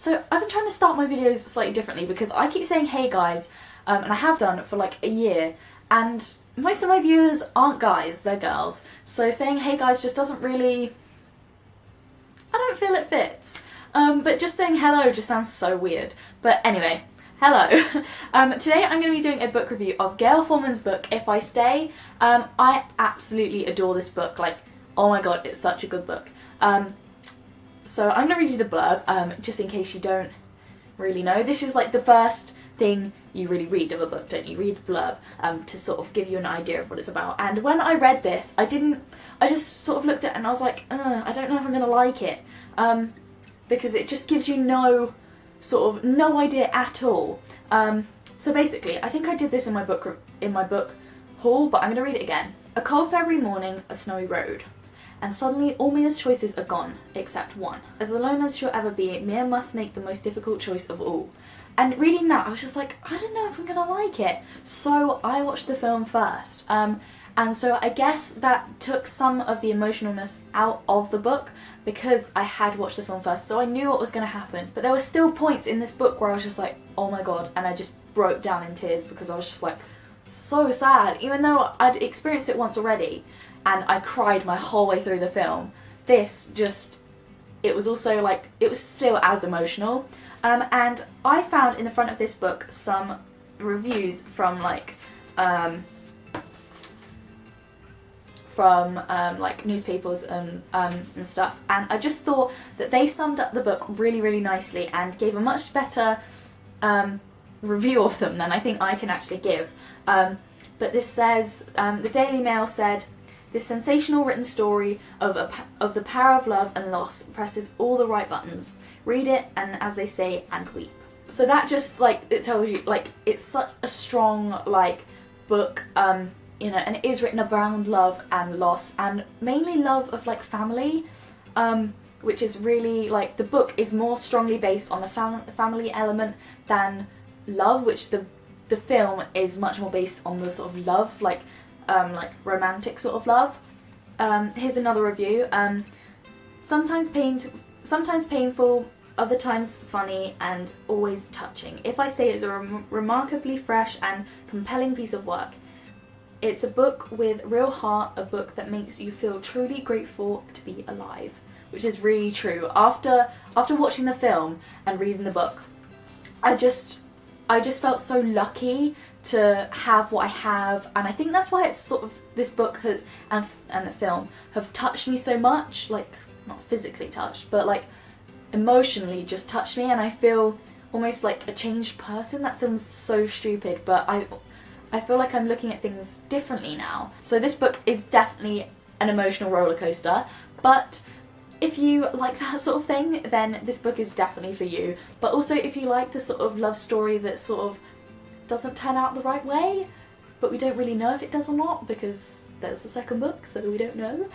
So I've been trying to start my videos slightly differently because I keep saying hey guys, and I have done for like a year, and most of my viewers aren't guys, they're girls. So saying hey guys just doesn't really, I don't feel it fits. But just saying hello just sounds so weird. But anyway, hello. Today I'm going to be doing a book review of Gayle Forman's book, If I Stay. I absolutely adore this book, like, oh my god, it's such a good book. So I'm going to read you the blurb, just in case you don't really know. This is like the first thing you really read of a book, don't you? Read the blurb to sort of give you an idea of what it's about. And when I read this, I just sort of looked at it and I was like, I don't know if I'm going to like it. Because it just gives you no idea at all. So basically, I think I did this in my book haul, but I'm going to read it again. A cold February morning, a snowy road. And suddenly all Mia's choices are gone, except one. As alone as she'll ever be, Mia must make the most difficult choice of all. And reading that, I was just like, I don't know if I'm gonna like it. So I watched the film first. And so I guess that took some of the emotionalness out of the book because I had watched the film first, so I knew what was gonna happen. But there were still points in this book where I was just like, oh my god, and I just broke down in tears because I was just like, so sad. Even though I'd experienced it once already, and I cried my whole way through the film, this just, it was also like, it was still as emotional. And I found in the front of this book some reviews from like newspapers and stuff, and I just thought that they summed up the book really, really nicely and gave a much better review of them than I think I can actually give. But this says, the Daily Mail said, this sensational written story of the power of love and loss presses all the right buttons. Read it, and as they say, and weep. So that just, like, it tells you, like, it's such a strong, like, book, you know, and it is written around love and loss, and mainly love of, like, family, which is really, like, the book is more strongly based on the family element than love, which the film is much more based on the sort of love, like romantic sort of love. Here's another review. Sometimes painful, other times funny, and always touching. If I Stay is a remarkably fresh and compelling piece of work. It's a book with real heart, a book that makes you feel truly grateful to be alive, which is really true. After watching the film and reading the book, I just felt so lucky to have what I have, and I think that's why it's sort of, this book and the film have touched me so much, like, not physically touched, but like emotionally just touched me, and I feel almost like a changed person. That sounds so stupid, but I feel like I'm looking at things differently now. So this book is definitely an emotional roller coaster, but if you like that sort of thing, then this book is definitely for you. But also if you like the sort of love story that sort of doesn't turn out the right way, but we don't really know if it does or not because there's the second book, so we don't know.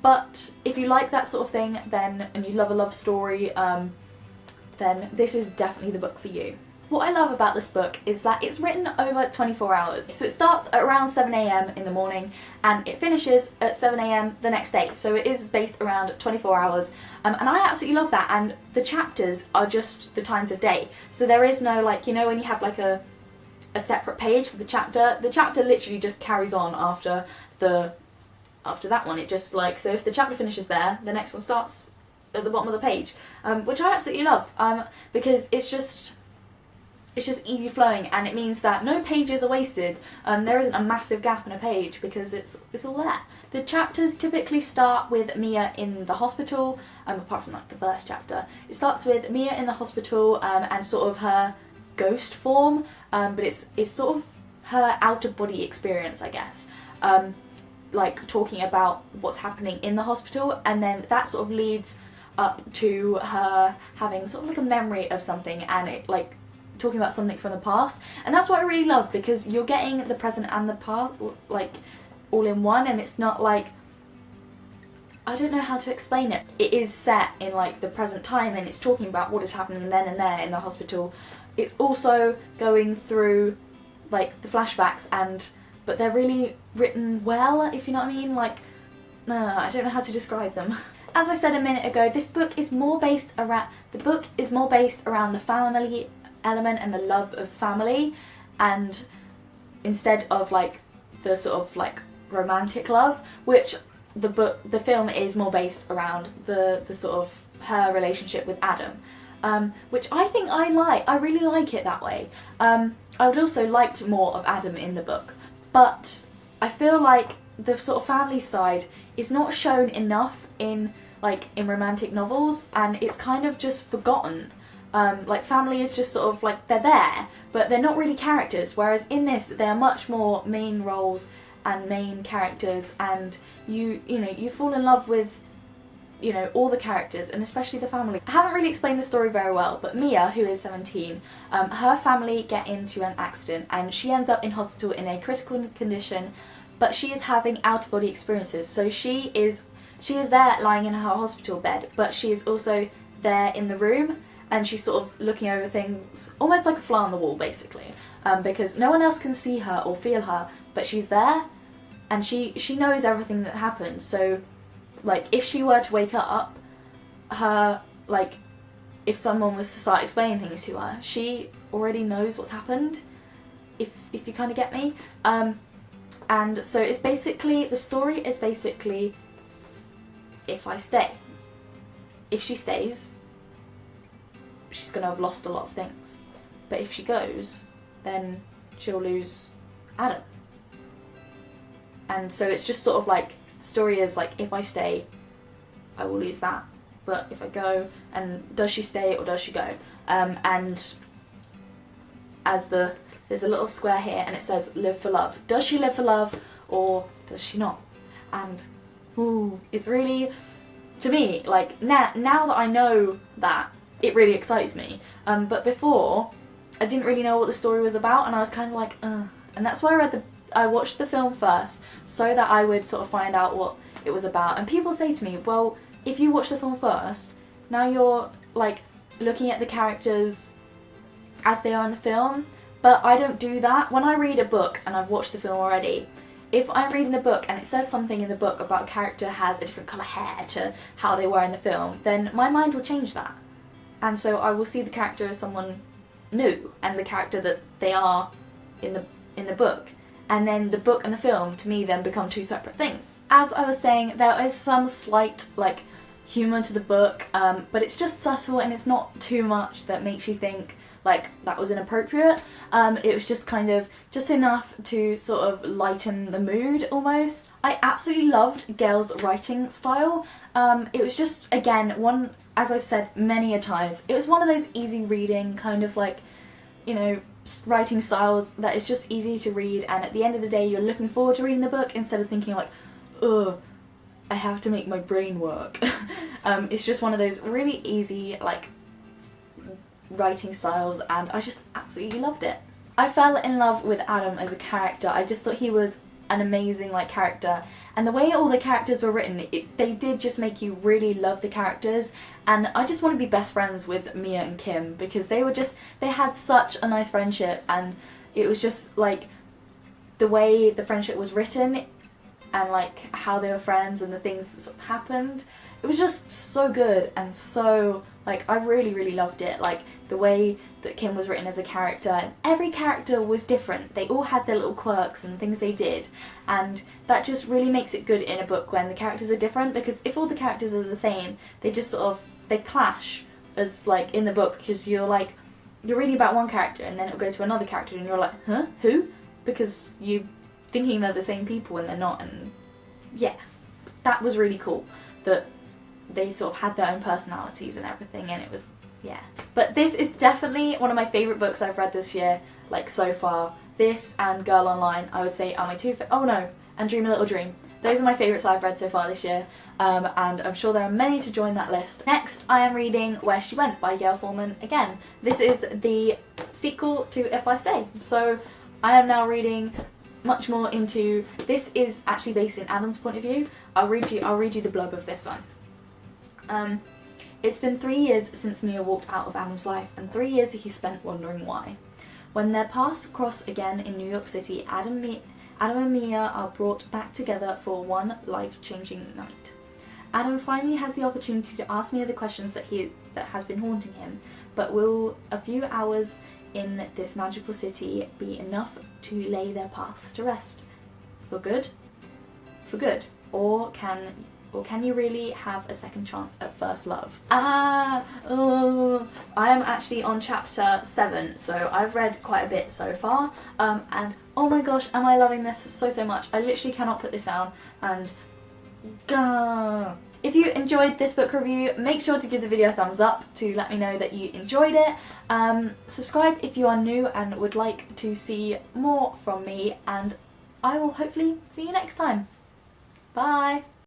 But if you like that sort of thing, then, and you love a love story, then this is definitely the book for you. What I love about this book is that it's written over 24 hours. So it starts at around 7 AM in the morning and it finishes at 7 AM the next day. So it is based around 24 hours. And I absolutely love that. And the chapters are just the times of day. So there is no, like, you know, when you have like a separate page for the chapter literally just carries on after that one. It just, like, so if the chapter finishes there, the next one starts at the bottom of the page, which I absolutely love, because it's just easy flowing, and it means that no pages are wasted. There isn't a massive gap in a page because it's all there. The chapters typically start with Mia in the hospital, apart from like the first chapter. It starts with Mia in the hospital and sort of her ghost form, but it's sort of her out-of-body experience, I guess. Like talking about what's happening in the hospital, and then that sort of leads up to her having sort of like a memory of something, and it like talking about something from the past. And that's what I really love, because you're getting the present and the past like all in one, and it's not like, I don't know how to explain it. It is set in like the present time, and it's talking about what is happening then and there in the hospital. It's also going through like the flashbacks, but they're really written well, if you know what I mean. Like, no, I don't know how to describe them. as I said a minute ago, this book is more based around the family element and the love of family, and instead of like the sort of like romantic love, which the film is more based around the sort of her relationship with Adam, which I think I really like it that way. I would also liked more of Adam in the book, but I feel like the sort of family side is not shown enough in romantic novels, and it's kind of just forgotten. Like family is just sort of like they're there, but they're not really characters, whereas in this they're much more main roles and main characters, and you fall in love with all the characters, and especially the family. I haven't really explained the story very well, but Mia, who is 17, her family get into an accident and she ends up in hospital in a critical condition, but she is having out-of-body experiences. So she is there lying in her hospital bed, but she is also there in the room, and she's sort of looking over things almost like a fly on the wall, basically, because no one else can see her or feel her, but she's there, and she knows everything that happened. So like if she were to wake up, her, like, if someone was to start explaining things to her, she already knows what's happened, if you kind of get me. And so it's basically, the story is basically, if I stay. If she stays, she's going to have lost a lot of things. But if she goes, then she'll lose Adam. And so it's just sort of like, the story is like, if I stay, I will lose that. But if I go, and does she stay or does she go? And there's a little square here and it says live for love. Does she live for love or does she not? And ooh, it's really, to me, like now that I know that, it really excites me. But before, I didn't really know what the story was about, and I was kind of like, and that's why I watched the film first, so that I would sort of find out what it was about. And people say to me, well, if you watch the film first, now you're like looking at the characters as they are in the film. But I don't do that. When I read a book and I've watched the film already, if I'm reading the book and it says something in the book about a character has a different colour hair to how they were in the film, then my mind will change that. And so I will see the character as someone new, and the character that they are in the book. And then the book and the film, to me, then become two separate things. As I was saying, there is some slight, like, humour to the book, but it's just subtle and it's not too much that makes you think, like, that was inappropriate. It was just kind of, just enough to sort of lighten the mood, almost. I absolutely loved Gayle's writing style. It was just, again, as I've said many a times, it was one of those easy reading, kind of like, writing styles that is just easy to read, and at the end of the day you're looking forward to reading the book instead of thinking like, ugh, I have to make my brain work. It's just one of those really easy, like, writing styles, and I just absolutely loved it. I fell in love with Adam as a character. I just thought he was an amazing, like, character, and the way all the characters were written, they did just make you really love the characters. And I just want to be best friends with Mia and Kim, because they had such a nice friendship, and it was just like the way the friendship was written and like how they were friends and the things that sort of happened. It was just so good, and so, like, I really, really loved it. Like, the way that Kim was written as a character, and every character was different. They all had their little quirks and things they did, and that just really makes it good in a book when the characters are different, because if all the characters are the same, they just sort of, they clash, as like in the book, because you're reading about one character and then it'll go to another character and you're like, huh, who? Because you're thinking they're the same people and they're not. And yeah, that was really cool that they sort of had their own personalities and everything, and it was, yeah. But this is definitely one of my favourite books I've read this year, like, so far. This and Girl Online, I would say, are my two and Dream a Little Dream. Those are my favourites I've read so far this year, and I'm sure there are many to join that list. Next, I am reading Where She Went by Gayle Forman again. This is the sequel to If I Stay, so I am now reading much more into, this is actually based in Adam's point of view. I'll read you the blurb of this one. It's been 3 years since Mia walked out of Adam's life, and 3 years he spent wondering why. When their paths cross again in New York City, Adam and Mia are brought back together for one life-changing night. Adam finally has the opportunity to ask me the questions that has been haunting him, but will a few hours in this magical city be enough to lay their paths to rest? For good? For good. Or can you really have a second chance at first love? I am actually on chapter 7, so I've read quite a bit so far, and oh my gosh, am I loving this so much. I literally cannot put this down, and if you enjoyed this book review, make sure to give the video a thumbs up to let me know that you enjoyed it. Subscribe if you are new and would like to see more from me, and I will hopefully see you next time. Bye!